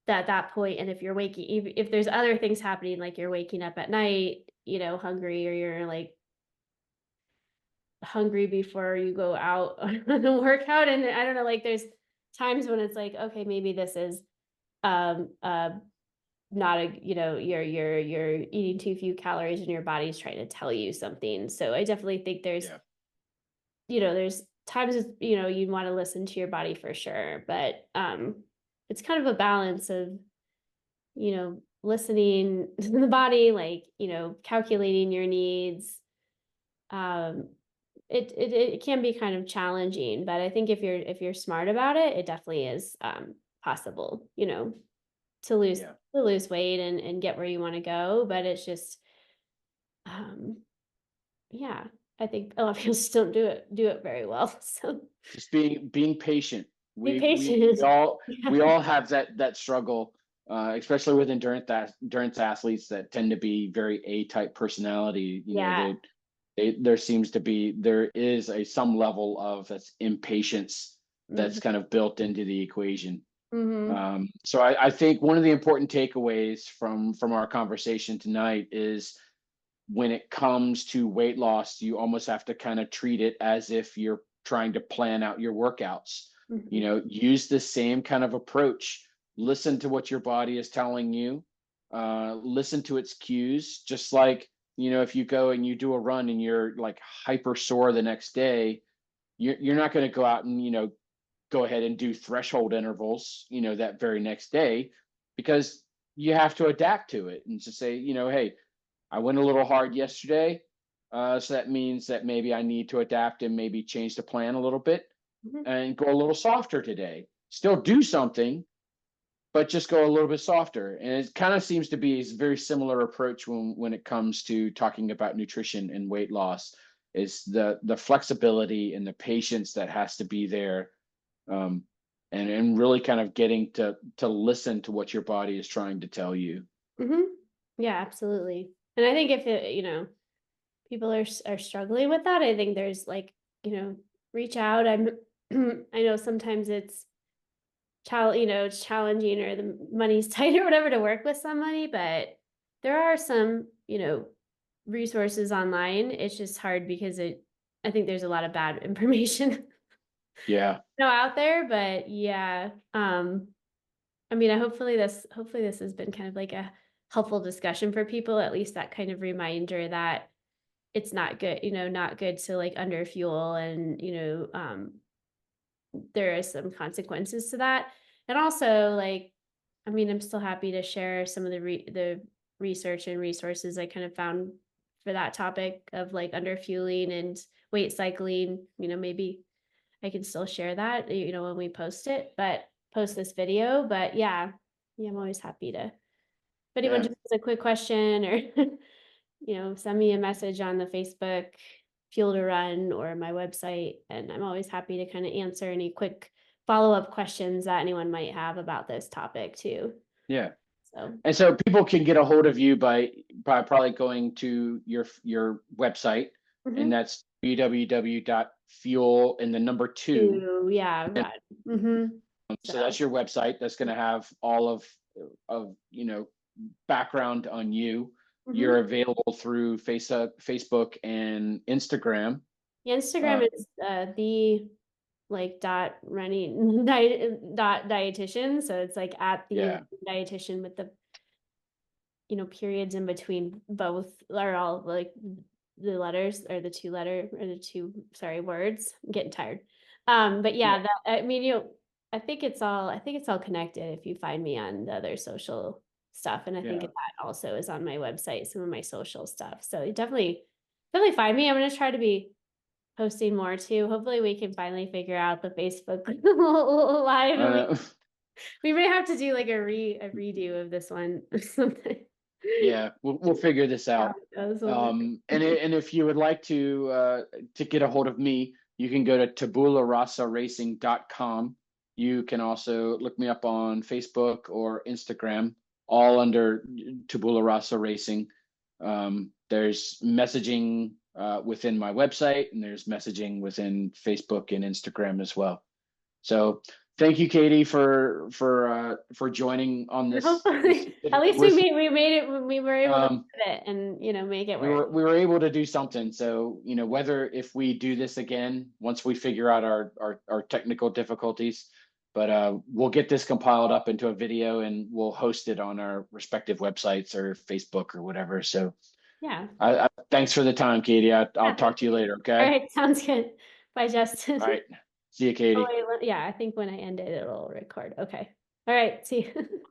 at that point. And if you're waking, if there's other things happening, like you're waking up at night, hungry, or you're like hungry before you go out on a workout, and I don't know, like, there's times when it's like, okay, maybe this is, um, uh, not a you're eating too few calories and your body's trying to tell you something. So I definitely think Yeah. there's times, you wanna listen to your body for sure, but, it's kind of a balance of, listening to the body, like, calculating your needs, um, it can be kind of challenging, but I think if you're smart about it, it definitely is, possible, to lose Yeah. to lose weight and get where you wanna go, but it's just, um, yeah, I think a lot of people just don't do it very well, so Just being patient. be We patient. all Yeah. we all have that struggle, especially with endurance athletes that tend to be very A type personality. Yeah. There is some level of that's impatience Mhm. that's kind of built into the equation. Mhm. So I think one of the important takeaways from our conversation tonight is when it comes to weight loss, you almost have to kind of treat it as if you're trying to plan out your workouts. Mhm. Use the same kind of approach. Listen to what your body is telling you. Listen to its cues. Just like, if you go and you do a run and you're like hyper sore the next day, you're not going to go out and, go ahead and do threshold intervals, that very next day, because you have to adapt to it and just say, hey, I went a little hard yesterday. So that means that maybe I need to adapt and maybe change the plan a little bit Mhm. and go a little softer today. Still do something, but just go a little bit softer. And it kind of seems to be a very similar approach when it comes to talking about nutrition and weight loss is the flexibility and the patience that has to be there, um, and really kind of getting to listen to what your body is trying to tell you. Mhm. Yeah, absolutely. And I think if people are struggling with that, I think there's like, reach out. I know sometimes it's challenging or the money's tight or whatever to work with somebody, but there are some, resources online. It's just hard because I think there's a lot of bad information Yeah. out there, but yeah. I mean, hopefully this has been kind of like a helpful discussion for people, at least that kind of reminder that it's not good, not good to like under fuel and, there is some consequences to that. And also like, I mean, I'm still happy to share some of the research and resources I kind of found for that topic of like under fueling and weight cycling. Maybe I can still share that, when we post this video. But yeah, yeah, I'm always happy to. If anyone Yeah. just has a quick question or send me a message on the Facebook Fuel to Run or my website, and I'm always happy to kind of answer any quick follow-up questions that anyone might have about this topic too. Yeah. So, And so people can get a hold of you by probably going to your website, and mhm. that's www.fuel and the number two. Yeah, And run. so So, that's your website. That's going to have all of background on you. mhm. You're available through Facebook and Instagram. Yeah, Uh, Instagram is the like dot running dot dietitian. So it's like at the yeah. dietitian with the periods in between both are all like the letters or the sorry, words. I'm getting tired. But Yeah. yeah, I mean, I think it's all connected if you find me on the other social stuff. And I think Yeah. that also is on my website, some of my social stuff. So you definitely find me. I'm gonna try to be posting more too. Hopefully we can finally figure out the Facebook live and Uh, we may have to do like a redo of this one or something. yeah, we'll figure this Yeah, out. that was a little bit. And if you would like to get a hold of me, you can go to tabularasaracing.com. You can also look me up on Facebook or Instagram, all under Tabula Rasa Racing. There's messaging within my website, and there's messaging within Facebook and Instagram as well. So thank you, Katie, for joining on this Hopefully, at least with we made it. We were able to um put it and make it we work. were able to do something. So, whether if we do this again, once we figure out our technical difficulties, but we'll get this compiled up into a video and we'll host it on our respective websites or Facebook or whatever. So Yeah. thanks for the time, Katie. I'll Yeah. talk to you later. All Okay. right. Sounds good. Bye, Justin. All right. See you, Oh, Katie. wait, yeah, I think when I end it, it'll record. Okay. All right. See you.